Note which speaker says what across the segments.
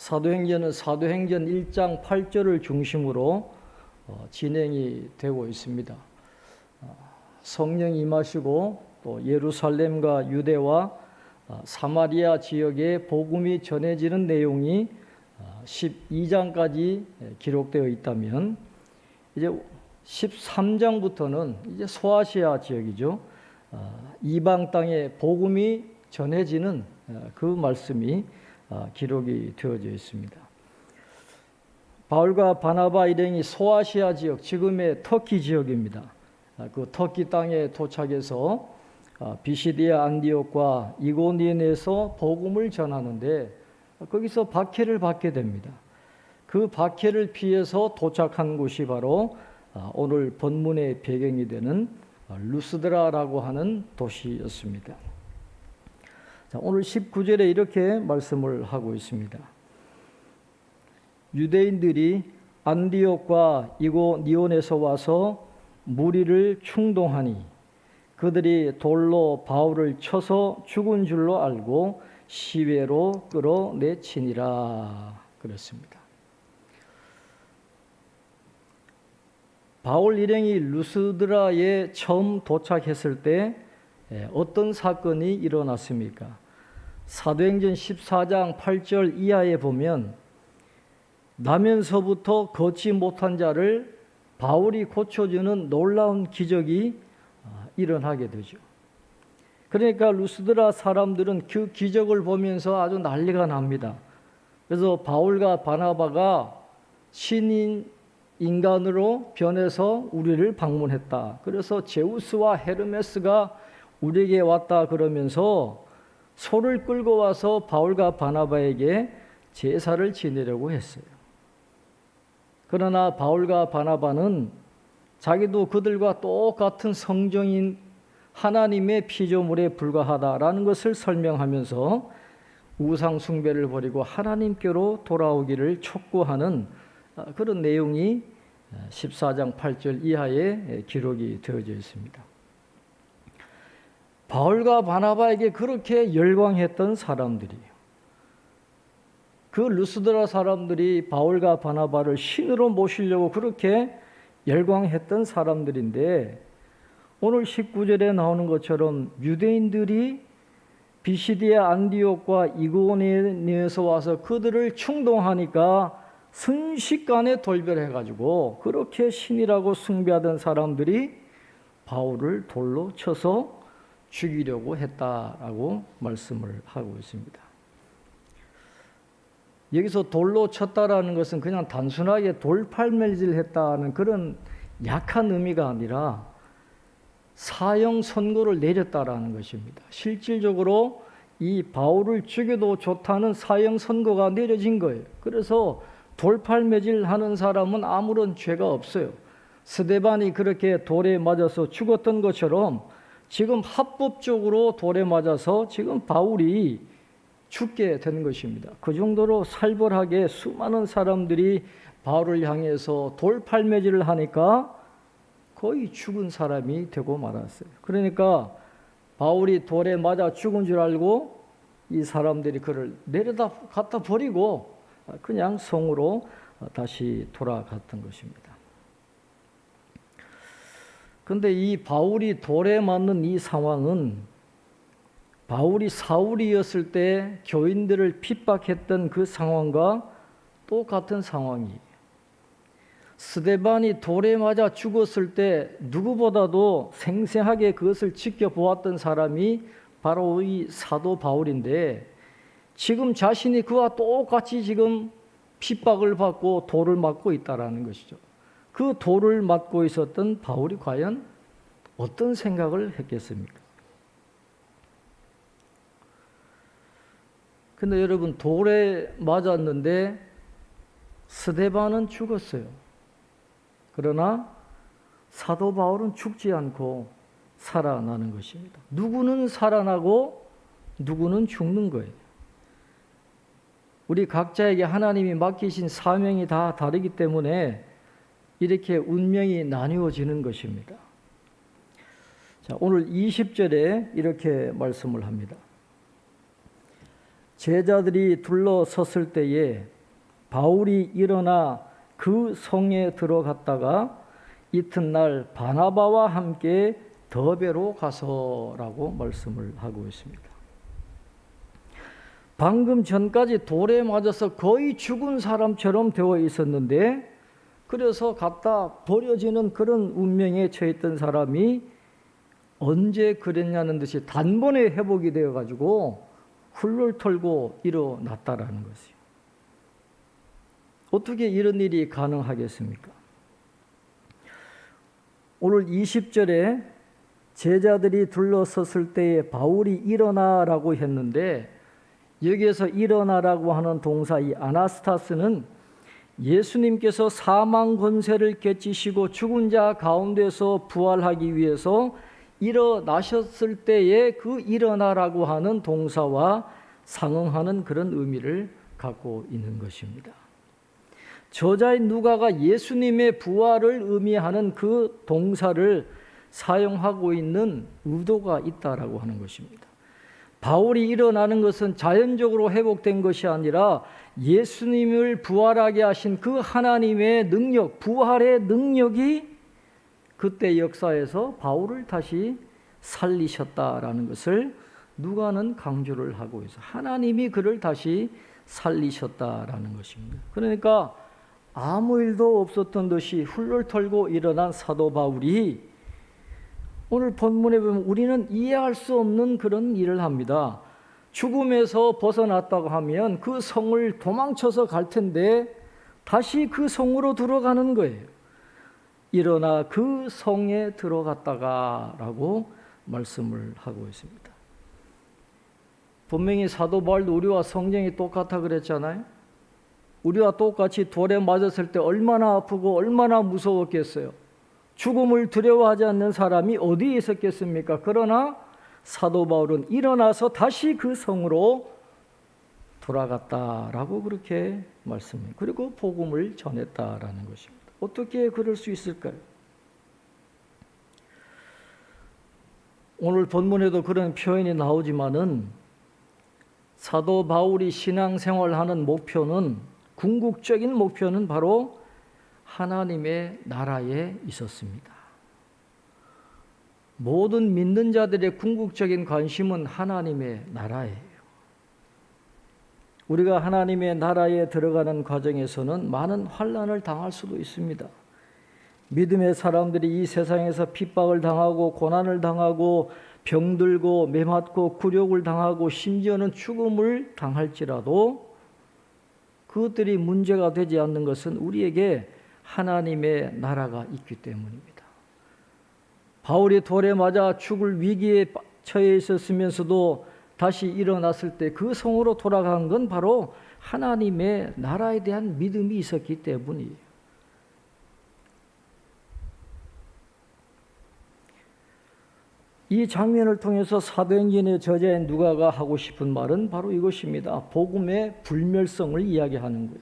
Speaker 1: 사도행전은 사도행전 1장 8절을 중심으로 진행이 되고 있습니다. 성령이 임하시고 또 예루살렘과 유대와 사마리아 지역에 복음이 전해지는 내용이 12장까지 기록되어 있다면 이제 13장부터는 이제 소아시아 지역이죠. 이방 땅에 복음이 전해지는 그 말씀이 기록이 되어져 있습니다. 바울과 바나바 일행이 소아시아 지역, 지금의 터키 지역입니다. 그 터키 땅에 도착해서 비시디아 안디옥과 이고니온에서 복음을 전하는데 거기서 박해를 받게 됩니다. 그 박해를 피해서 도착한 곳이 바로 오늘 본문의 배경이 되는 루스드라라고 하는 도시였습니다. 자, 오늘 19절에 이렇게 말씀을 하고 있습니다. 유대인들이 안디옥과 이고니온에서 와서 무리를 충동하니 그들이 돌로 바울을 쳐서 죽은 줄로 알고 시외로 끌어내치니라 그랬습니다. 바울 일행이 루스드라에 처음 도착했을 때 어떤 사건이 일어났습니까? 사도행전 14장 8절 이하에 보면 나면서부터 걷지 못한 자를 바울이 고쳐주는 놀라운 기적이 일어나게 되죠. 그러니까 루스드라 사람들은 그 기적을 보면서 아주 난리가 납니다. 그래서 바울과 바나바가 신인 인간으로 변해서 우리를 방문했다. 그래서 제우스와 헤르메스가 우리에게 왔다 그러면서 소를 끌고 와서 바울과 바나바에게 제사를 지내려고 했어요. 그러나 바울과 바나바는 자기도 그들과 똑같은 성정인 하나님의 피조물에 불과하다라는 것을 설명하면서 우상 숭배를 버리고 하나님께로 돌아오기를 촉구하는 그런 내용이 14장 8절 이하에 기록이 되어져 있습니다. 바울과 바나바에게 그렇게 열광했던 사람들이에요. 그 루스드라 사람들이 바울과 바나바를 신으로 모시려고 그렇게 열광했던 사람들인데 오늘 19절에 나오는 것처럼 유대인들이 비시디아 안디옥과 이고니온에서 와서 그들을 충동하니까 순식간에 돌변해가지고 그렇게 신이라고 숭배하던 사람들이 바울을 돌로 쳐서 죽이려고 했다라고 말씀을 하고 있습니다. 여기서 돌로 쳤다라는 것은 그냥 단순하게 돌팔매질했다는 그런 약한 의미가 아니라 사형 선고를 내렸다라는 것입니다. 실질적으로 이 바울을 죽여도 좋다는 사형 선고가 내려진 거예요. 그래서 돌팔매질하는 사람은 아무런 죄가 없어요. 스데반이 그렇게 돌에 맞아서 죽었던 것처럼 지금 합법적으로 돌에 맞아서 지금 바울이 죽게 된 것입니다. 그 정도로 살벌하게 수많은 사람들이 바울을 향해서 돌팔매질을 하니까 거의 죽은 사람이 되고 말았어요. 그러니까 바울이 돌에 맞아 죽은 줄 알고 이 사람들이 그를 내려다 갖다 버리고 그냥 성으로 다시 돌아갔던 것입니다. 그런데 이 바울이 돌에 맞는 이 상황은 바울이 사울이었을 때 교인들을 핍박했던 그 상황과 똑같은 상황이에요. 스데반이 돌에 맞아 죽었을 때 누구보다도 생생하게 그것을 지켜보았던 사람이 바로 이 사도 바울인데 지금 자신이 그와 똑같이 지금 핍박을 받고 돌을 맞고 있다라는 것이죠. 그 돌을 맞고 있었던 바울이 과연 어떤 생각을 했겠습니까? 근데 여러분 돌에 맞았는데 스데반은 죽었어요. 그러나 사도 바울은 죽지 않고 살아나는 것입니다. 누구는 살아나고 누구는 죽는 거예요. 우리 각자에게 하나님이 맡기신 사명이 다 다르기 때문에 이렇게 운명이 나뉘어지는 것입니다. 자, 오늘 20절에 이렇게 말씀을 합니다. 제자들이 둘러섰을 때에 바울이 일어나 그 성에 들어갔다가 이튿날 바나바와 함께 더베로 가서라고 말씀을 하고 있습니다. 방금 전까지 돌에 맞아서 거의 죽은 사람처럼 되어 있었는데, 그래서 갖다 버려지는 그런 운명에 처했던 사람이 언제 그랬냐는 듯이 단번에 회복이 되어가지고 훌훌 털고 일어났다라는 것이요. 어떻게 이런 일이 가능하겠습니까? 오늘 20절에 제자들이 둘러섰을 때에 바울이 일어나라고 했는데, 여기에서 일어나라고 하는 동사 이 아나스타스는 예수님께서 사망 권세를 깨치시고 죽은 자 가운데서 부활하기 위해서 일어나셨을 때에 그 일어나라고 하는 동사와 상응하는 그런 의미를 갖고 있는 것입니다. 저자인 누가가 예수님의 부활을 의미하는 그 동사를 사용하고 있는 의도가 있다라고 하는 것입니다. 바울이 일어나는 것은 자연적으로 회복된 것이 아니라 예수님을 부활하게 하신 그 하나님의 능력, 부활의 능력이 그때 역사에서 바울을 다시 살리셨다라는 것을 누가는 강조를 하고 있어요. 하나님이 그를 다시 살리셨다라는 것입니다. 그러니까 아무 일도 없었던 듯이 훌훌 털고 일어난 사도 바울이 오늘 본문에 보면 우리는 이해할 수 없는 그런 일을 합니다. 죽음에서 벗어났다고 하면 그 성을 도망쳐서 갈 텐데 다시 그 성으로 들어가는 거예요. 일어나 그 성에 들어갔다가 라고 말씀을 하고 있습니다. 분명히 사도 바울도 우리와 성경이 똑같아 그랬잖아요. 우리와 똑같이 돌에 맞았을 때 얼마나 아프고 얼마나 무서웠겠어요. 죽음을 두려워하지 않는 사람이 어디에 있었겠습니까? 그러나 사도 바울은 일어나서 다시 그 성으로 돌아갔다라고 그렇게 말씀해요. 그리고 복음을 전했다라는 것입니다. 어떻게 그럴 수 있을까요? 오늘 본문에도 그런 표현이 나오지만은 사도 바울이 신앙생활하는 목표는, 궁극적인 목표는 바로 하나님의 나라에 있었습니다. 모든 믿는 자들의 궁극적인 관심은 하나님의 나라예요. 우리가 하나님의 나라에 들어가는 과정에서는 많은 환난을 당할 수도 있습니다. 믿음의 사람들이 이 세상에서 핍박을 당하고 고난을 당하고 병들고 매맞고 굴욕을 당하고 심지어는 죽음을 당할지라도 그것들이 문제가 되지 않는 것은 우리에게 하나님의 나라가 있기 때문입니다. 바울이 돌에 맞아 죽을 위기에 처해 있었으면서도 다시 일어났을 때 그 성으로 돌아간 건 바로 하나님의 나라에 대한 믿음이 있었기 때문이에요. 이 장면을 통해서 사도행전의 저자인 누가가 하고 싶은 말은 바로 이것입니다. 복음의 불멸성을 이야기하는 거예요.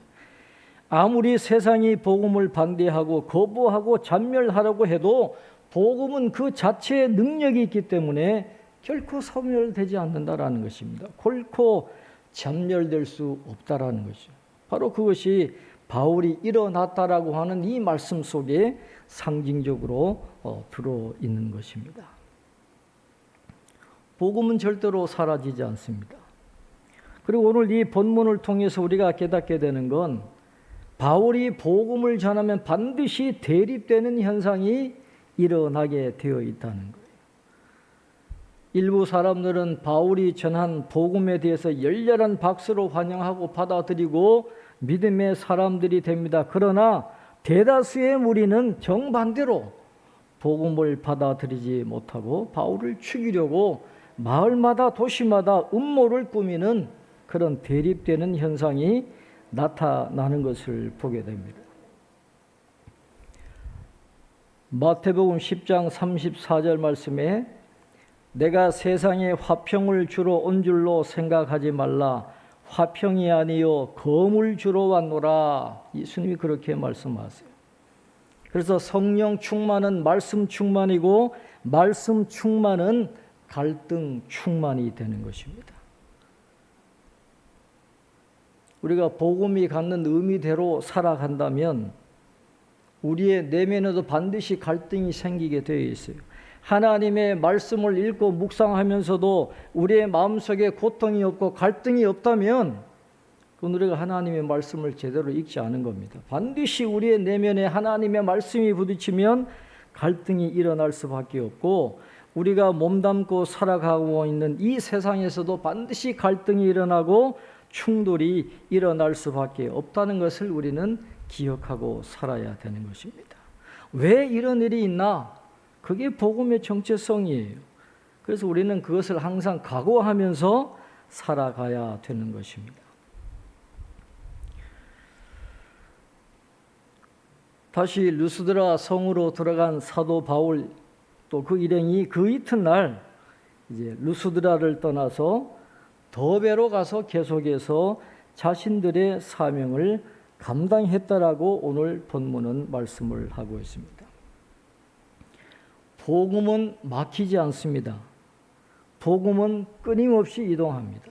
Speaker 1: 아무리 세상이 복음을 반대하고 거부하고 잔멸하려고 해도 복음은 그 자체의 능력이 있기 때문에 결코 소멸되지 않는다라는 것입니다. 결코 잔멸될 수 없다라는 것이죠. 바로 그것이 바울이 일어났다라고 하는 이 말씀 속에 상징적으로 들어있는 것입니다. 복음은 절대로 사라지지 않습니다. 그리고 오늘 이 본문을 통해서 우리가 깨닫게 되는 건 바울이 복음을 전하면 반드시 대립되는 현상이 일어나게 되어 있다는 거예요. 일부 사람들은 바울이 전한 복음에 대해서 열렬한 박수로 환영하고 받아들이고 믿음의 사람들이 됩니다. 그러나 대다수의 무리는 정반대로 복음을 받아들이지 못하고 바울을 죽이려고 마을마다 도시마다 음모를 꾸미는 그런 대립되는 현상이 나타나는 것을 보게 됩니다. 마태복음 10장 34절 말씀에 내가 세상에 화평을 주러 온 줄로 생각하지 말라. 화평이 아니요 검을 주러 왔노라. 예수님이 그렇게 말씀하세요. 그래서 성령 충만은 말씀 충만이고 말씀 충만은 갈등 충만이 되는 것입니다. 우리가 복음이 갖는 의미대로 살아간다면 우리의 내면에도 반드시 갈등이 생기게 되어 있어요. 하나님의 말씀을 읽고 묵상하면서도 우리의 마음속에 고통이 없고 갈등이 없다면 그건 우리가 하나님의 말씀을 제대로 읽지 않은 겁니다. 반드시 우리의 내면에 하나님의 말씀이 부딪히면 갈등이 일어날 수밖에 없고 우리가 몸담고 살아가고 있는 이 세상에서도 반드시 갈등이 일어나고 충돌이 일어날 수밖에 없다는 것을 우리는 기억하고 살아야 되는 것입니다. 왜 이런 일이 있나? 그게 복음의 정체성이에요. 그래서 우리는 그것을 항상 각오하면서 살아가야 되는 것입니다. 다시 루스드라 성으로 들어간 사도 바울 또 그 일행이 그 이튿날 이제 루스드라를 떠나서 더베로 가서 계속해서 자신들의 사명을 감당했다라고 오늘 본문은 말씀을 하고 있습니다. 복음은 막히지 않습니다. 복음은 끊임없이 이동합니다.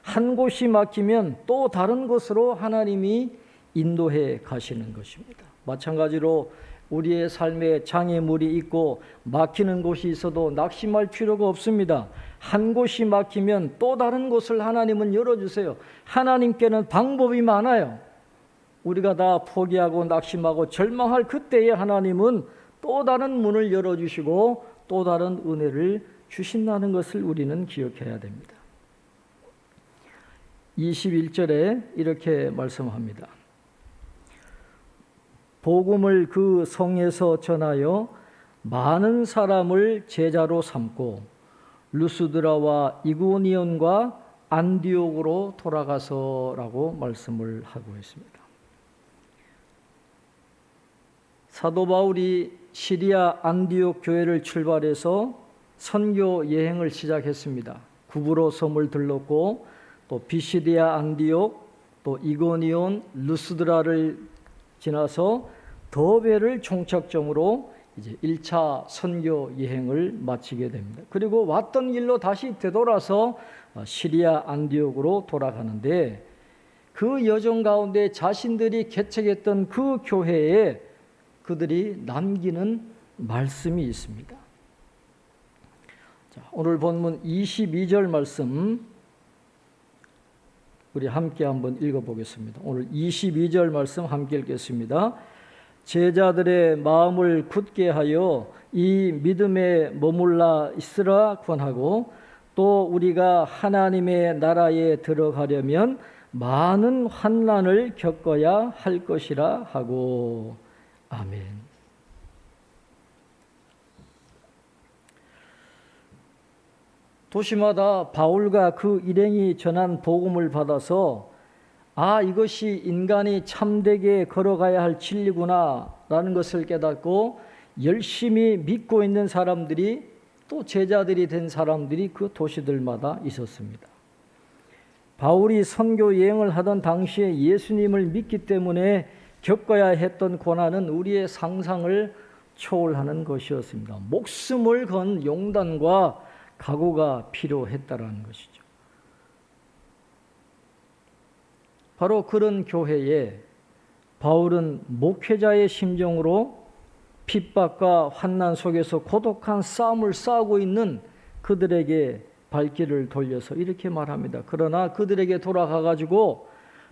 Speaker 1: 한 곳이 막히면 또 다른 곳으로 하나님이 인도해 가시는 것입니다. 마찬가지로 우리의 삶에 장애물이 있고 막히는 곳이 있어도 낙심할 필요가 없습니다. 한 곳이 막히면 또 다른 곳을 하나님은 열어주세요. 하나님께는 방법이 많아요. 우리가 다 포기하고 낙심하고 절망할 그때에 하나님은 또 다른 문을 열어주시고 또 다른 은혜를 주신다는 것을 우리는 기억해야 됩니다. 21절에 이렇게 말씀합니다. 복음을 그 성에서 전하여 많은 사람을 제자로 삼고 루스드라와 이고니온과 안디옥으로 돌아가서라고 말씀을 하고 있습니다. 사도 바울이 시리아 안디옥 교회를 출발해서 선교 여행을 시작했습니다. 구브로 섬을 들렀고 또 비시디아 안디옥 또 이고니온 루스드라를 지나서 더베를 종착점으로 이제 1차 선교 여행을 마치게 됩니다. 그리고 왔던 길로 다시 되돌아서 시리아 안디옥으로 돌아가는데 그 여정 가운데 자신들이 개척했던 그 교회에 그들이 남기는 말씀이 있습니다. 자, 오늘 본문 22절 말씀 우리 함께 한번 읽어보겠습니다. 오늘 22절 말씀 함께 읽겠습니다. 제자들의 마음을 굳게 하여 이 믿음에 머물러 있으라 권하고 또 우리가 하나님의 나라에 들어가려면 많은 환난을 겪어야 할 것이라 하고 아멘. 도시마다 바울과 그 일행이 전한 복음을 받아서 이것이 인간이 참되게 걸어가야 할 진리구나 라는 것을 깨닫고 열심히 믿고 있는 사람들이 또 제자들이 된 사람들이 그 도시들마다 있었습니다. 바울이 선교 여행을 하던 당시에 예수님을 믿기 때문에 겪어야 했던 고난은 우리의 상상을 초월하는 것이었습니다. 목숨을 건 용단과 각오가 필요했다라는 것이죠. 바로 그런 교회에 바울은 목회자의 심정으로 핍박과 환난 속에서 고독한 싸움을 싸우고 있는 그들에게 발길을 돌려서 이렇게 말합니다. 그러나 그들에게 돌아가가지고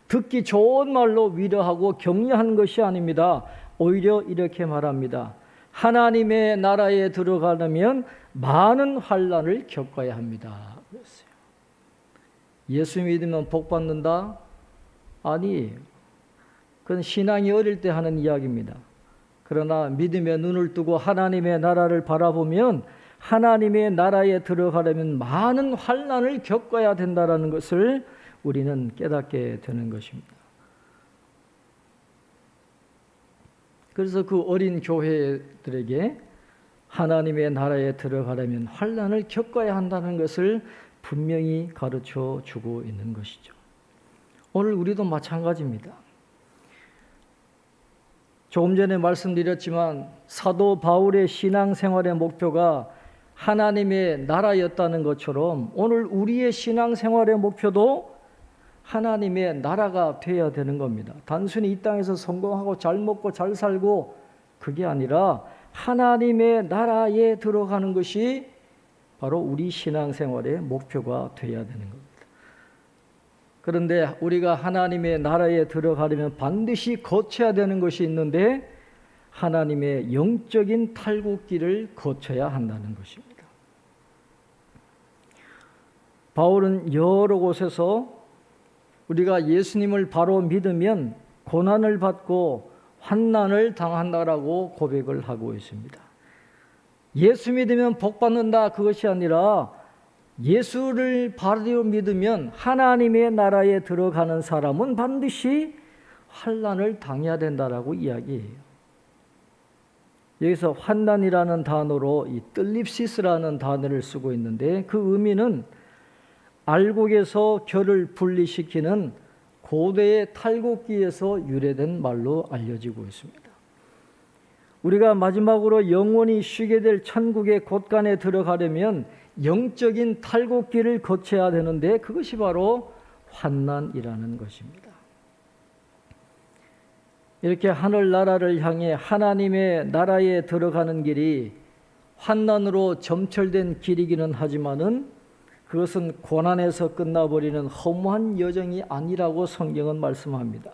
Speaker 1: 듣기 좋은 말로 위로하고 격려한 것이 아닙니다. 오히려 이렇게 말합니다. 하나님의 나라에 들어가려면 많은 환난을 겪어야 합니다. 그랬어요. 예수 믿으면 복 받는다? 아니에요. 그건 신앙이 어릴 때 하는 이야기입니다. 그러나 믿음의 눈을 뜨고 하나님의 나라를 바라보면 하나님의 나라에 들어가려면 많은 환난을 겪어야 된다는 것을 우리는 깨닫게 되는 것입니다. 그래서 그 어린 교회들에게 하나님의 나라에 들어가려면 환난을 겪어야 한다는 것을 분명히 가르쳐 주고 있는 것이죠. 오늘 우리도 마찬가지입니다. 조금 전에 말씀드렸지만 사도 바울의 신앙생활의 목표가 하나님의 나라였다는 것처럼 오늘 우리의 신앙생활의 목표도 하나님의 나라가 되어야 되는 겁니다. 단순히 이 땅에서 성공하고 잘 먹고 잘 살고 그게 아니라 하나님의 나라에 들어가는 것이 바로 우리 신앙생활의 목표가 되어야 되는 겁니다. 그런데 우리가 하나님의 나라에 들어가려면 반드시 거쳐야 되는 것이 있는데 하나님의 영적인 탈곡기를 거쳐야 한다는 것입니다. 바울은 여러 곳에서 우리가 예수님을 바로 믿으면 고난을 받고 환난을 당한다라고 고백을 하고 있습니다. 예수 믿으면 복 받는다 그것이 아니라 예수를 바로 믿으면 하나님의 나라에 들어가는 사람은 반드시 환난을 당해야 된다라고 이야기해요. 여기서 환난이라는 단어로 이 뜰립시스라는 단어를 쓰고 있는데 그 의미는 알곡에서 결을 분리시키는 고대의 탈곡기에서 유래된 말로 알려지고 있습니다. 우리가 마지막으로 영원히 쉬게 될 천국의 곳간에 들어가려면 영적인 탈곡기를 거쳐야 되는데 그것이 바로 환난이라는 것입니다. 이렇게 하늘나라를 향해 하나님의 나라에 들어가는 길이 환난으로 점철된 길이기는 하지만은 그것은 고난에서 끝나버리는 허무한 여정이 아니라고 성경은 말씀합니다.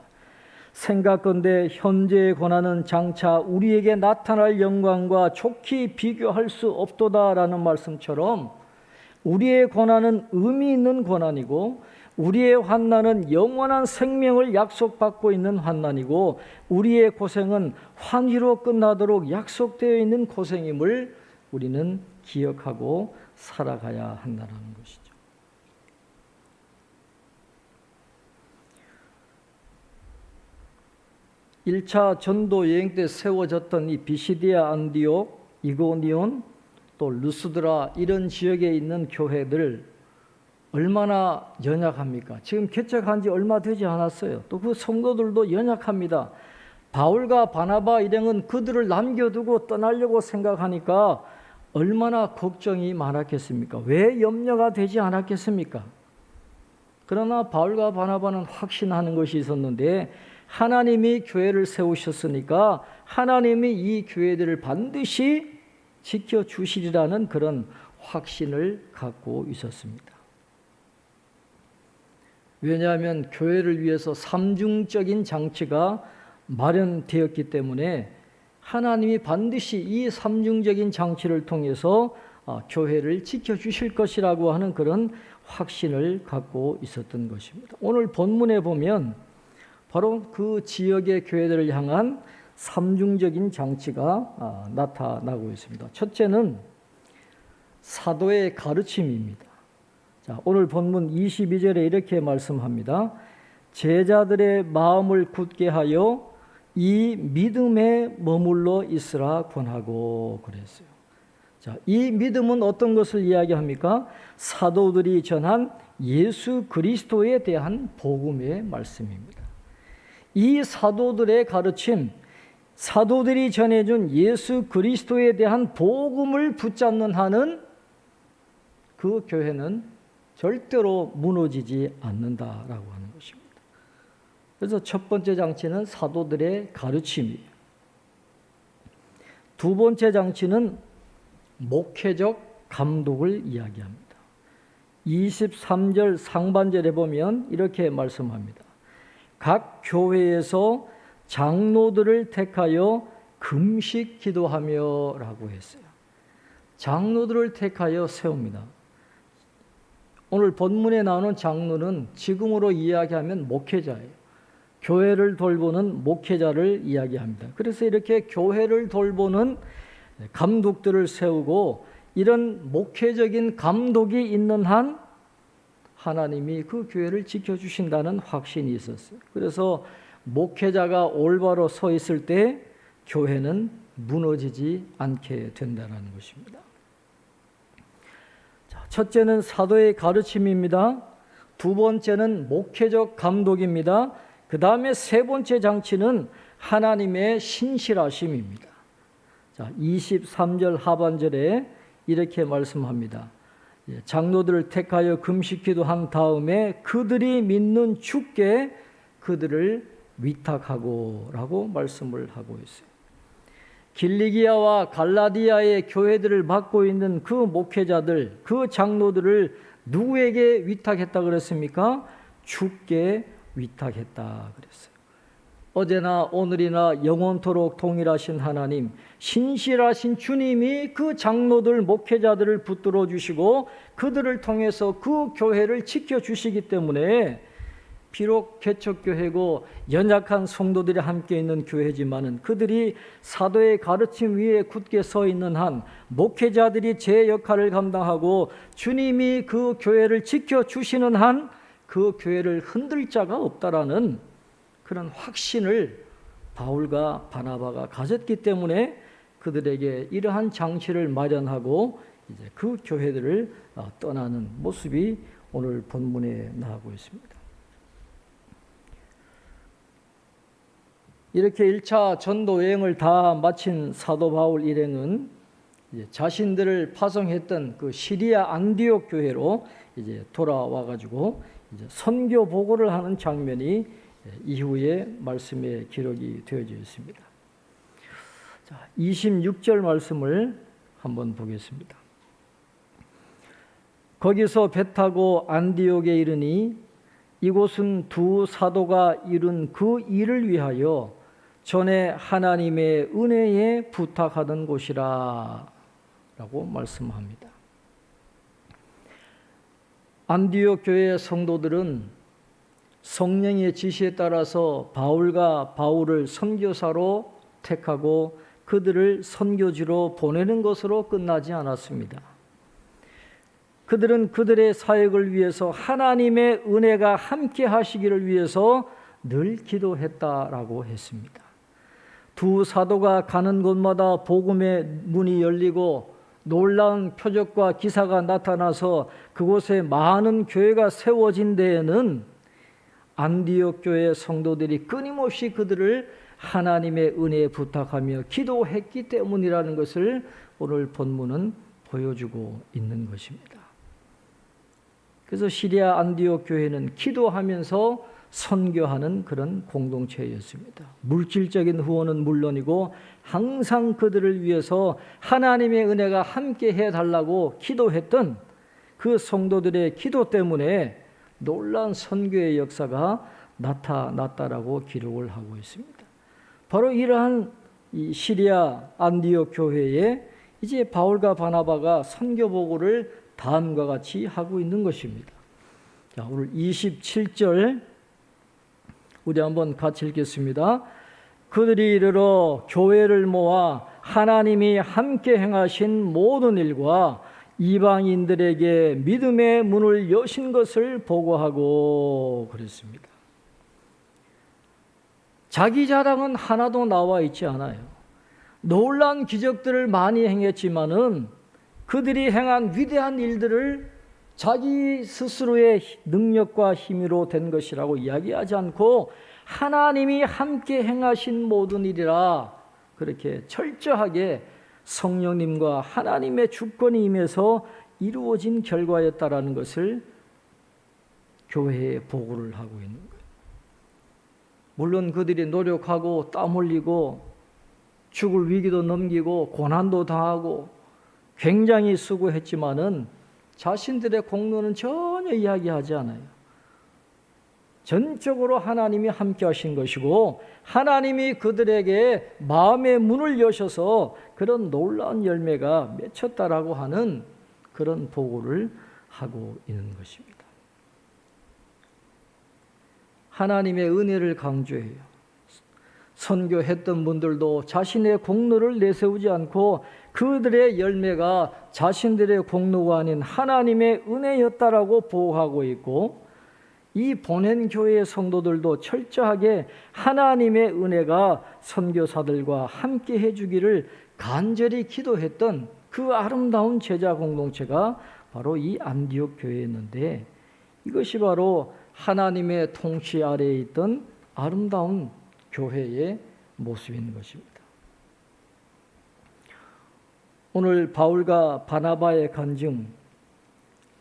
Speaker 1: 생각건대 현재의 고난은 장차 우리에게 나타날 영광과 좋게 비교할 수 없도다라는 말씀처럼 우리의 고난은 의미 있는 고난이고 우리의 환난은 영원한 생명을 약속받고 있는 환난이고 우리의 고생은 환희로 끝나도록 약속되어 있는 고생임을 우리는 기억하고 살아가야 한다는 것이죠. (1차) 전도 여행 때 세워졌던 이 비시디아, 안디옥, 이고니온, 또 루스드라 이런 지역에 있는 교회들 얼마나 연약합니까? 지금 개척한 지 얼마 되지 않았어요. 또 그 성도들도 연약합니다. 바울과 바나바 일행은 그들을 남겨두고 떠나려고 생각하니까 얼마나 걱정이 많았겠습니까? 왜 염려가 되지 않았겠습니까? 그러나 바울과 바나바는 확신하는 것이 있었는데 하나님이 교회를 세우셨으니까 하나님이 이 교회들을 반드시 지켜주시리라는 그런 확신을 갖고 있었습니다. 왜냐하면 교회를 위해서 삼중적인 장치가 마련되었기 때문에 하나님이 반드시 이 삼중적인 장치를 통해서 교회를 지켜주실 것이라고 하는 그런 확신을 갖고 있었던 것입니다. 오늘 본문에 보면 바로 그 지역의 교회들을 향한 삼중적인 장치가 나타나고 있습니다. 첫째는 사도의 가르침입니다. 자, 오늘 본문 22절에 이렇게 말씀합니다. 제자들의 마음을 굳게 하여 이 믿음에 머물러 있으라 권하고 그랬어요. 자, 이 믿음은 어떤 것을 이야기합니까? 사도들이 전한 예수 그리스도에 대한 복음의 말씀입니다. 이 사도들의 가르침, 사도들이 전해준 예수 그리스도에 대한 복음을 붙잡는 한은 그 교회는 절대로 무너지지 않는다라고 하는 것입니다. 그래서 첫 번째 장치는 사도들의 가르침이에요. 두 번째 장치는 목회적 감독을 이야기합니다. 23절 상반절에 보면 이렇게 말씀합니다. 각 교회에서 장로들을 택하여 금식 기도하며 라고 했어요. 장로들을 택하여 세웁니다. 오늘 본문에 나오는 장로는 지금으로 이야기하면 목회자예요. 교회를 돌보는 목회자를 이야기합니다. 그래서 이렇게 교회를 돌보는 감독들을 세우고 이런 목회적인 감독이 있는 한 하나님이 그 교회를 지켜주신다는 확신이 있었어요. 그래서 목회자가 올바로 서 있을 때 교회는 무너지지 않게 된다는 것입니다. 자, 첫째는 사도의 가르침입니다. 두 번째는 목회적 감독입니다. 그 다음에 세 번째 장치는 하나님의 신실하심입니다. 자, 23절 하반절에 이렇게 말씀합니다. 장로들을 택하여 금식기도 한 다음에 그들이 믿는 주께 그들을 위탁하고라고 말씀을 하고 있어요. 길리기아와 갈라디아의 교회들을 맡고 있는 그 목회자들, 그 장로들을 누구에게 위탁했다 그랬습니까? 주께 위탁했다 그랬어요. 어제나 오늘이나 영원토록 동일하신 하나님, 신실하신 주님이 그 장로들, 목회자들을 붙들어 주시고 그들을 통해서 그 교회를 지켜주시기 때문에 비록 개척교회고 연약한 성도들이 함께 있는 교회지만은 그들이 사도의 가르침 위에 굳게 서 있는 한, 목회자들이 제 역할을 감당하고 주님이 그 교회를 지켜주시는 한 그 교회를 흔들 자가 없다라는 그런 확신을 바울과 바나바가 가졌기 때문에 그들에게 이러한 장치를 마련하고 이제 그 교회들을 떠나는 모습이 오늘 본문에 나오고 있습니다. 이렇게 1차 전도 여행을 다 마친 사도 바울 일행은 이제 자신들을 파송했던 그 시리아 안디옥 교회로 이제 돌아와 가지고 이제 선교 보고를 하는 장면이 이후에 말씀에 기록이 되어져 있습니다. 자, 26절 말씀을 한번 보겠습니다. 거기서 배 타고 안디옥에 이르니 이곳은 두 사도가 이룬 그 일을 위하여 전에 하나님의 은혜에 부탁하던 곳이라 라고 말씀합니다. 안디옥 교회의 성도들은 성령의 지시에 따라서 바울을 선교사로 택하고 그들을 선교지로 보내는 것으로 끝나지 않았습니다. 그들은 그들의 사역을 위해서 하나님의 은혜가 함께 하시기를 위해서 늘 기도했다라고 했습니다. 두 사도가 가는 곳마다 복음의 문이 열리고 놀라운 표적과 기사가 나타나서 그곳에 많은 교회가 세워진 데에는 안디옥 교회 성도들이 끊임없이 그들을 하나님의 은혜에 부탁하며 기도했기 때문이라는 것을 오늘 본문은 보여주고 있는 것입니다. 그래서 시리아 안디옥 교회는 기도하면서 선교하는 그런 공동체였습니다. 물질적인 후원은 물론이고 항상 그들을 위해서 하나님의 은혜가 함께 해달라고 기도했던 그 성도들의 기도 때문에 놀라운 선교의 역사가 나타났다라고 기록을 하고 있습니다. 바로 이러한 이 시리아 안디옥 교회에 이제 바울과 바나바가 선교 보고를 다음과 같이 하고 있는 것입니다. 자, 오늘 27절 우리 한번 같이 읽겠습니다. 그들이 이르러 교회를 모아 하나님이 함께 행하신 모든 일과 이방인들에게 믿음의 문을 여신 것을 보고하고 그랬습니다. 자기 자랑은 하나도 나와 있지 않아요. 놀라운 기적들을 많이 행했지만은 그들이 행한 위대한 일들을 자기 스스로의 능력과 힘으로 된 것이라고 이야기하지 않고 하나님이 함께 행하신 모든 일이라 그렇게 철저하게 성령님과 하나님의 주권이 임해서 이루어진 결과였다라는 것을 교회에 보고를 하고 있는 거예요. 물론 그들이 노력하고 땀 흘리고 죽을 위기도 넘기고 고난도 당하고 굉장히 수고했지만은 자신들의 공로는 전혀 이야기하지 않아요. 전적으로 하나님이 함께 하신 것이고 하나님이 그들에게 마음의 문을 여셔서 그런 놀라운 열매가 맺혔다라고 하는 그런 보고를 하고 있는 것입니다. 하나님의 은혜를 강조해요. 선교했던 분들도 자신의 공로를 내세우지 않고 그들의 열매가 자신들의 공로가 아닌 하나님의 은혜였다라고 보호하고 있고 이 보낸 교회의 성도들도 철저하게 하나님의 은혜가 선교사들과 함께 해주기를 간절히 기도했던 그 아름다운 제자 공동체가 바로 이 안디옥 교회였는데 이것이 바로 하나님의 통치 아래에 있던 아름다운 교회의 모습인 것입니다. 오늘 바울과 바나바의 간증,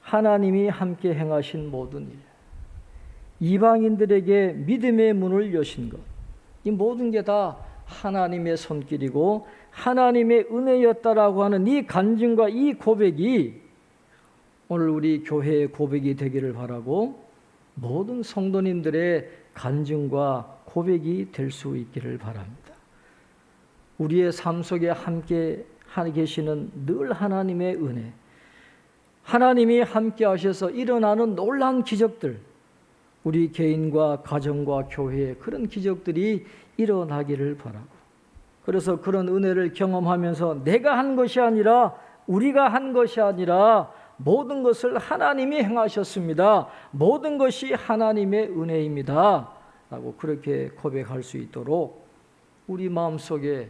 Speaker 1: 하나님이 함께 행하신 모든 일, 이방인들에게 믿음의 문을 여신 것, 이 모든 게 다 하나님의 손길이고 하나님의 은혜였다라고 하는 이 간증과 이 고백이 오늘 우리 교회의 고백이 되기를 바라고, 모든 성도님들의 간증과 고백이 될 수 있기를 바랍니다. 우리의 삶 속에 함께 계시는 늘 하나님의 은혜, 하나님이 함께 하셔서 일어나는 놀라운 기적들, 우리 개인과 가정과 교회에 그런 기적들이 일어나기를 바라고, 그래서 그런 은혜를 경험하면서 내가 한 것이 아니라, 우리가 한 것이 아니라 모든 것을 하나님이 행하셨습니다, 모든 것이 하나님의 은혜입니다 라고 그렇게 고백할 수 있도록 우리 마음속에,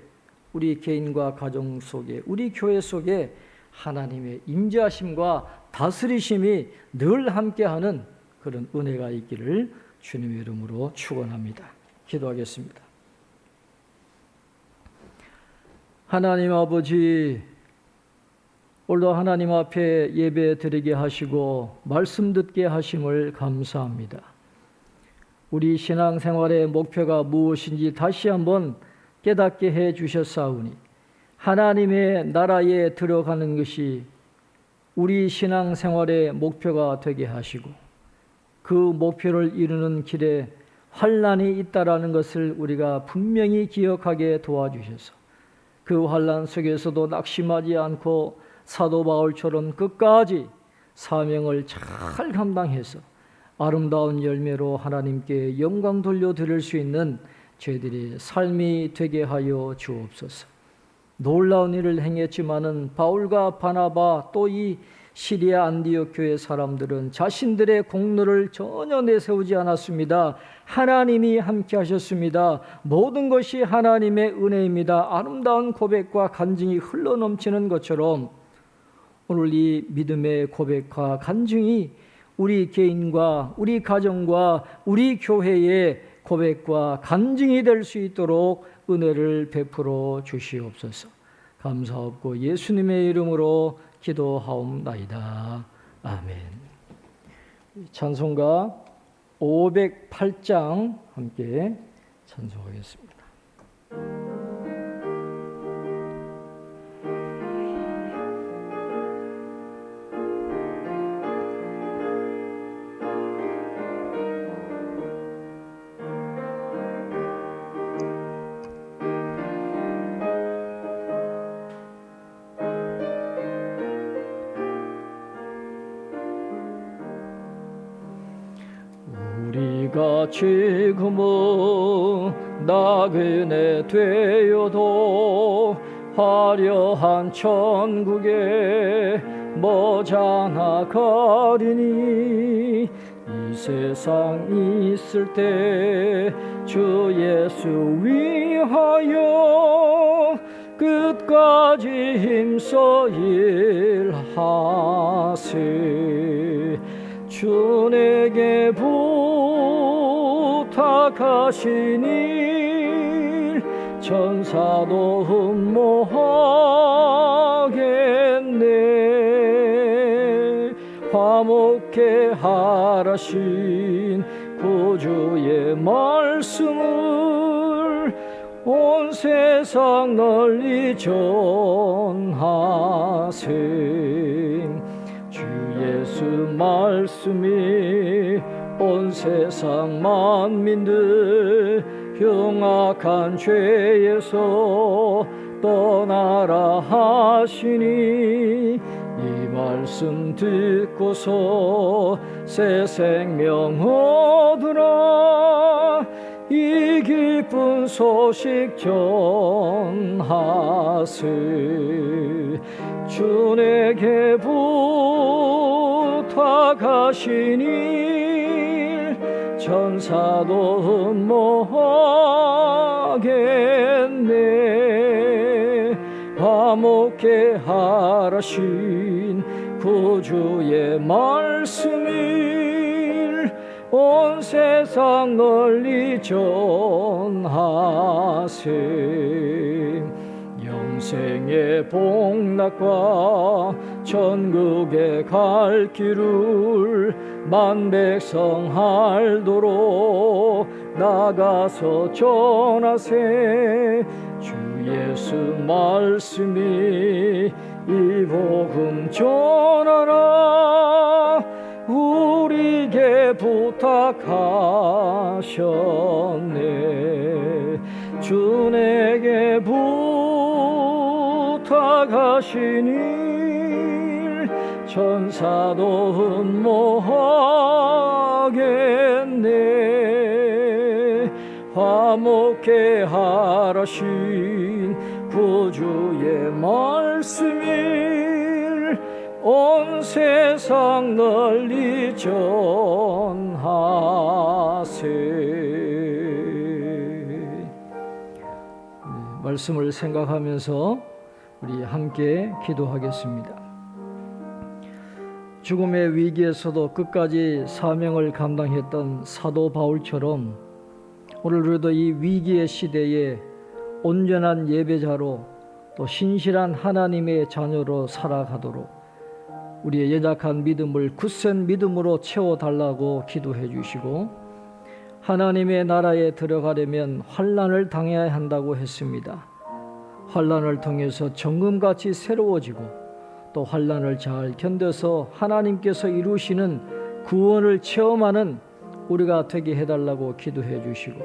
Speaker 1: 우리 개인과 가정 속에, 우리 교회 속에 하나님의 임재하심과 다스리심이 늘 함께하는 그런 은혜가 있기를 주님의 이름으로 축원합니다. 기도하겠습니다. 하나님 아버지, 오늘도 하나님 앞에 예배 드리게 하시고 말씀 듣게 하심을 감사합니다. 우리 신앙생활의 목표가 무엇인지 다시 한번 깨닫게 해 주셨사오니, 하나님의 나라에 들어가는 것이 우리 신앙생활의 목표가 되게 하시고, 그 목표를 이루는 길에 환난이 있다라는 것을 우리가 분명히 기억하게 도와주셔서, 그 환난 속에서도 낙심하지 않고 사도 바울처럼 끝까지 사명을 잘 감당해서 아름다운 열매로 하나님께 영광 돌려드릴 수 있는 저희들의 삶이 되게 하여 주옵소서. 놀라운 일을 행했지만은 바울과 바나바 또 이 시리아 안디옥 교회 사람들은 자신들의 공로를 전혀 내세우지 않았습니다. 하나님이 함께 하셨습니다. 모든 것이 하나님의 은혜입니다. 아름다운 고백과 간증이 흘러넘치는 것처럼 오늘 이 믿음의 고백과 간증이 우리 개인과 우리 가정과 우리 교회의 고백과 간증이 될 수 있도록 은혜를 베풀어 주시옵소서. 감사하고 예수님의 이름으로 기도하옵나이다. 아멘. 찬송가 508장 함께 찬송하겠습니다. 우리가 지금은 나그네 되어도 화려한 천국에 머지않아 가리니, 이 세상 있을 때 주 예수 위하여 끝까지 힘써 일하세. 주 내게 부탁하신 일 천사도 흠모하겠네. 화목해 하라신 구주의 말씀을 온 세상 널리 전하세. 주 예수 말씀이 온 세상 만민들 흉악한 죄에서 떠나라 하시니, 이 말씀 듣고서 새 생명 얻으라. 이 기쁜 소식 전하세. 주 내게 부탁하신 일 천사도 흠모하겠네. 화목해 하라신 구주의 말씀을 온 세상 널리 전하세. 인생의 복락과 천국에 갈 길을 만백성 알도록 나가서 전하세. 주 예수 말씀이 이 복음 전하라 우리에게 부탁하셨네. 주 내게 부탁하신 일 천사도 흠모하겠네. 화목해 하라신 구주의 말씀을 온 세상 널리 전하세. 말씀을 생각하면서 우리 함께 기도하겠습니다. 죽음의 위기에서도 끝까지 사명을 감당했던 사도 바울처럼 오늘 우리도 이 위기의 시대에 온전한 예배자로 또 신실한 하나님의 자녀로 살아가도록 우리의 연약한 믿음을 굳센 믿음으로 채워달라고 기도해 주시고, 하나님의 나라에 들어가려면 환난을 당해야 한다고 했습니다. 환난을 통해서 정금같이 새로워지고 또 환난을 잘 견뎌서 하나님께서 이루시는 구원을 체험하는 우리가 되게 해달라고 기도해 주시고,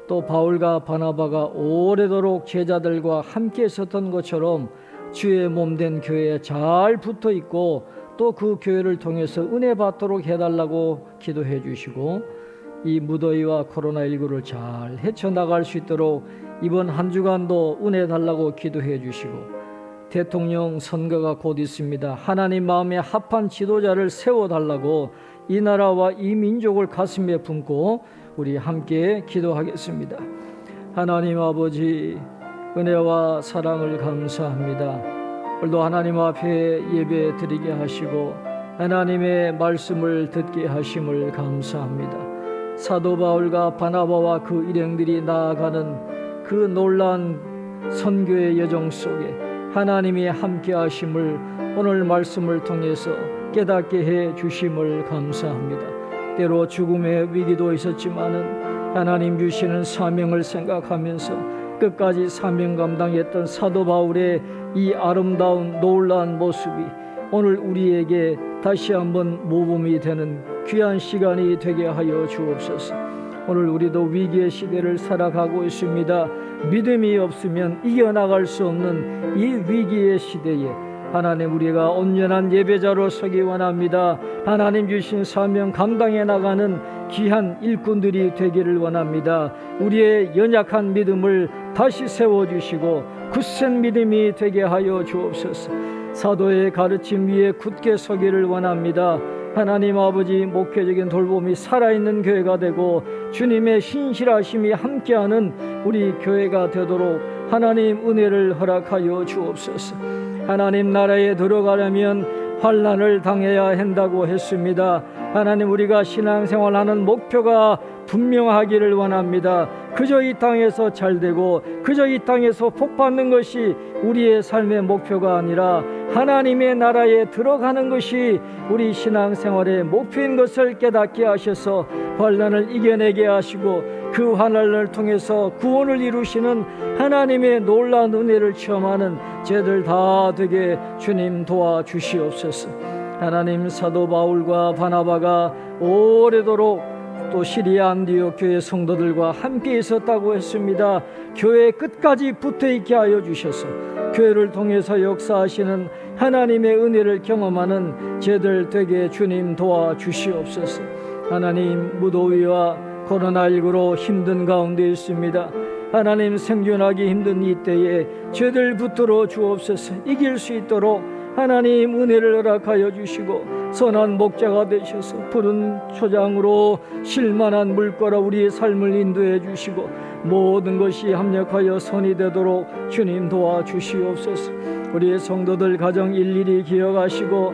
Speaker 1: 또 바울과 바나바가 오래도록 제자들과 함께 있었던 것처럼 주의 몸된 교회에 잘 붙어 있고 또 그 교회를 통해서 은혜 받도록 해달라고 기도해 주시고, 이 무더위와 코로나19를 잘 헤쳐나갈 수 있도록 이번 한 주간도 은혜 달라고 기도해 주시고, 대통령 선거가 곧 있습니다. 하나님 마음에 합한 지도자를 세워달라고 이 나라와 이 민족을 가슴에 품고 우리 함께 기도하겠습니다. 하나님 아버지, 은혜와 사랑을 감사합니다. 오늘도 하나님 앞에 예배 드리게 하시고 하나님의 말씀을 듣게 하심을 감사합니다. 사도 바울과 바나바와 그 일행들이 나아가는 그 놀라운 선교의 여정 속에 하나님이 함께 하심을 오늘 말씀을 통해서 깨닫게 해 주심을 감사합니다. 때로 죽음의 위기도 있었지만은 하나님 주시는 사명을 생각하면서 끝까지 사명 감당했던 사도 바울의 이 아름다운 놀라운 모습이 오늘 우리에게 다시 한번 모범이 되는 귀한 시간이 되게 하여 주옵소서. 오늘 우리도 위기의 시대를 살아가고 있습니다. 믿음이 없으면 이겨나갈 수 없는 이 위기의 시대에 하나님, 우리가 온전한 예배자로 서기 원합니다. 하나님 주신 사명 감당해 나가는 귀한 일꾼들이 되기를 원합니다. 우리의 연약한 믿음을 다시 세워주시고 굳센 믿음이 되게 하여 주옵소서. 사도의 가르침 위에 굳게 서기를 원합니다. 하나님 아버지, 목회적인 돌봄이 살아있는 교회가 되고 주님의 신실하심이 함께하는 우리 교회가 되도록 하나님 은혜를 허락하여 주옵소서. 하나님 나라에 들어가려면 환난을 당해야 한다고 했습니다. 하나님, 우리가 신앙생활하는 목표가 분명하기를 원합니다. 그저 이 땅에서 잘되고 그저 이 땅에서 복받는 것이 우리의 삶의 목표가 아니라 하나님의 나라에 들어가는 것이 우리 신앙생활의 목표인 것을 깨닫게 하셔서 환난을 이겨내게 하시고 그 환난을 통해서 구원을 이루시는 하나님의 놀라운 은혜를 체험하는 저희들 다 되게 주님 도와주시옵소서. 하나님, 사도 바울과 바나바가 오래도록 또 시리아 안디옥 교회 성도들과 함께 있었다고 했습니다. 교회 끝까지 붙어있게 하여 주셔서 교회를 통해서 역사하시는 하나님의 은혜를 경험하는 저희들 되게 주님 도와주시옵소서. 하나님, 무더위와 코로나19로 힘든 가운데 있습니다. 하나님, 생존하기 힘든 이때에 저희들 붙들어 주옵소서. 이길 수 있도록 하나님 은혜를 허락하여 주시고 선한 목자가 되셔서 푸른 초장으로 쉴만한 물가로 우리의 삶을 인도해 주시고 모든 것이 합력하여 선이 되도록 주님 도와주시옵소서. 우리의 성도들 가정 일일이 기억하시고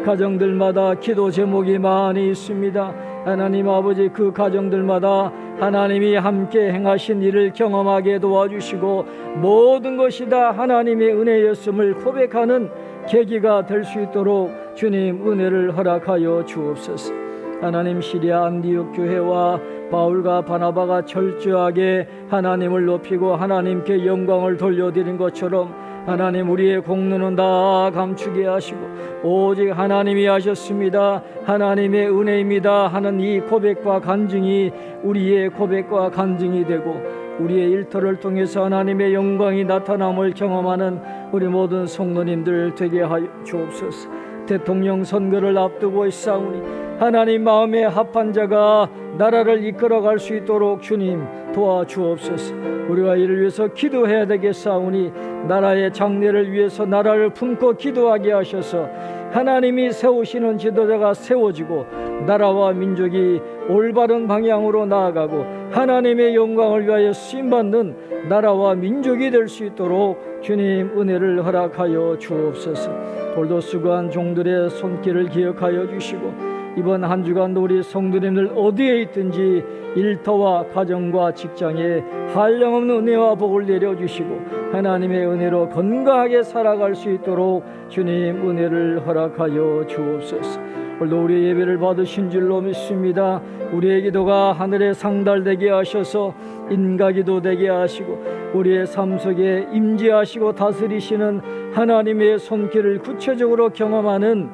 Speaker 1: 가정들마다 기도 제목이 많이 있습니다. 하나님 아버지, 그 가정들마다 하나님이 함께 행하신 일을 경험하게 도와주시고 모든 것이 다 하나님의 은혜였음을 고백하는 계기가 될 수 있도록 주님 은혜를 허락하여 주옵소서. 하나님, 시리아 안디옥 교회와 바울과 바나바가 철저하게 하나님을 높이고 하나님께 영광을 돌려드린 것처럼 하나님, 우리의 공로는 다 감추게 하시고 오직 하나님이 하셨습니다, 하나님의 은혜입니다 하는 이 고백과 간증이 우리의 고백과 간증이 되고 우리의 일터를 통해서 하나님의 영광이 나타남을 경험하는 우리 모든 성도님들 되게 하여 주옵소서. 대통령 선거를 앞두고 있사오니 하나님, 마음에 합한 자가 나라를 이끌어갈 수 있도록 주님 도와주옵소서. 우리가 이를 위해서 기도해야 되겠사오니 나라의 장래를 위해서 나라를 품고 기도하게 하셔서 하나님이 세우시는 지도자가 세워지고 나라와 민족이 올바른 방향으로 나아가고 하나님의 영광을 위하여 쓰임받는 나라와 민족이 될 수 있도록 주님 은혜를 허락하여 주옵소서. 오늘도 수고한 종들의 손길을 기억하여 주시고 이번 한 주간도 우리 성도님들 어디에 있든지 일터와 가정과 직장에 한량없는 은혜와 복을 내려주시고 하나님의 은혜로 건강하게 살아갈 수 있도록 주님 은혜를 허락하여 주옵소서. 오늘도 우리의 예배를 받으신 줄로 믿습니다. 우리의 기도가 하늘에 상달되게 하셔서 인가기도 되게 하시고 우리의 삶 속에 임재하시고 다스리시는 하나님의 손길을 구체적으로 경험하는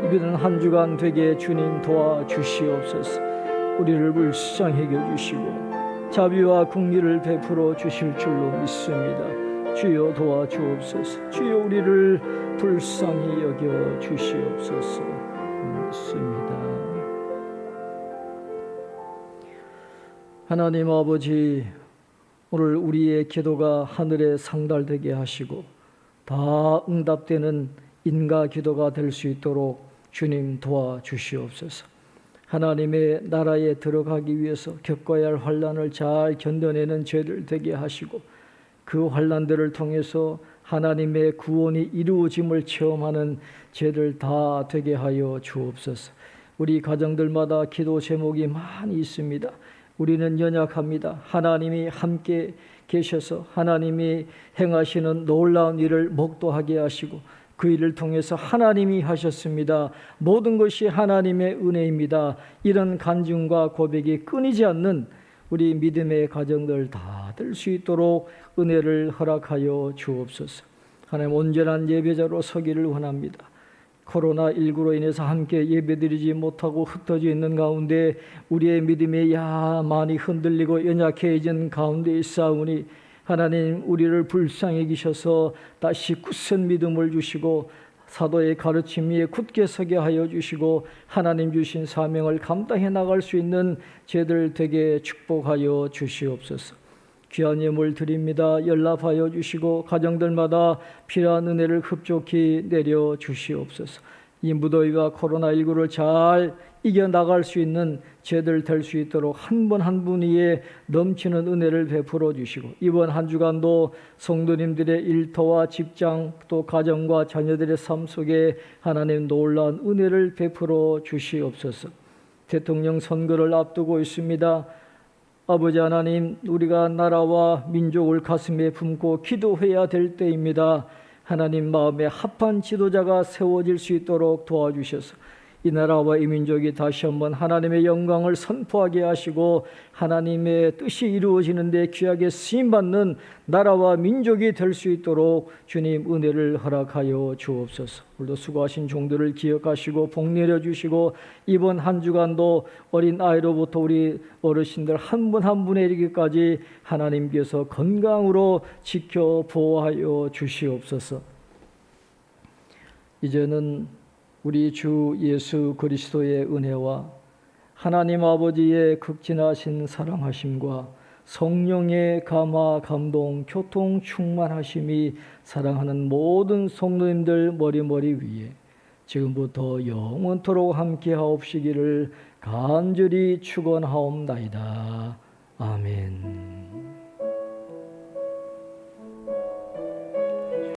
Speaker 1: 이번 한 주간 되게 주님 도와주시옵소서. 우리를 불쌍히 여겨주시고 자비와 긍휼을 베풀어 주실 줄로 믿습니다. 주여 도와주옵소서. 주여 우리를 불쌍히 여겨주시옵소서. 믿습니다. 하나님 아버지, 오늘 우리의 기도가 하늘에 상달되게 하시고 다 응답되는 인가 기도가 될 수 있도록 주님 도와주시옵소서. 하나님의 나라에 들어가기 위해서 겪어야 할 환난을 잘 견뎌내는 죄들 되게 하시고 그 환난들을 통해서 하나님의 구원이 이루어짐을 체험하는 죄들 다 되게 하여 주옵소서. 우리 가정들마다 기도 제목이 많이 있습니다. 우리는 연약합니다. 하나님이 함께 계셔서 하나님이 행하시는 놀라운 일을 목도하게 하시고 그 일을 통해서 하나님이 하셨습니다. 모든 것이 하나님의 은혜입니다. 이런 간증과 고백이 끊이지 않는 우리 믿음의 가정들 다 될 수 있도록 은혜를 허락하여 주옵소서. 하나님, 온전한 예배자로 서기를 원합니다. 코로나19로 인해서 함께 예배드리지 못하고 흩어져 있는 가운데 우리의 믿음이 많이 흔들리고 연약해진 가운데 있사오니 하나님, 우리를 불쌍히 여기셔서 다시 굳센 믿음을 주시고 사도의 가르침 위에 굳게 서게 하여 주시고 하나님 주신 사명을 감당해 나갈 수 있는 제들 되게 축복하여 주시옵소서. 귀한 예물 드립니다. 연락하여 주시고 가정들마다 필요한 은혜를 흡족히 내려 주시옵소서. 이 무더위와 코로나19를 잘 이겨나갈 수 있는 제들 될 수 있도록 한 분 한 분 위에 넘치는 은혜를 베풀어 주시고 이번 한 주간도 성도님들의 일터와 직장 또 가정과 자녀들의 삶 속에 하나님 놀라운 은혜를 베풀어 주시옵소서. 대통령 선거를 앞두고 있습니다. 아버지 하나님, 우리가 나라와 민족을 가슴에 품고 기도해야 될 때입니다. 하나님, 마음에 합한 지도자가 세워질 수 있도록 도와주셔서 이 나라와 이 민족이 다시 한번 하나님의 영광을 선포하게 하시고 하나님의 뜻이 이루어지는 데 귀하게 쓰임받는 나라와 민족이 될 수 있도록 주님 은혜를 허락하여 주옵소서. 오늘도 수고하신 종들을 기억하시고 복 내려주시고 이번 한 주간도 어린 아이로부터 우리 어르신들 한 분 한 분에 이르기까지 하나님께서 건강으로 지켜 보호하여 주시옵소서. 이제는 우리 주 예수 그리스도의 은혜와 하나님 아버지의 극진하신 사랑하심과 성령의 감화 감동 교통 충만하심이 사랑하는 모든 성도님들 머리머리 위에 지금부터 영원토록 함께하옵시기를 간절히 축원하옵나이다. 아멘.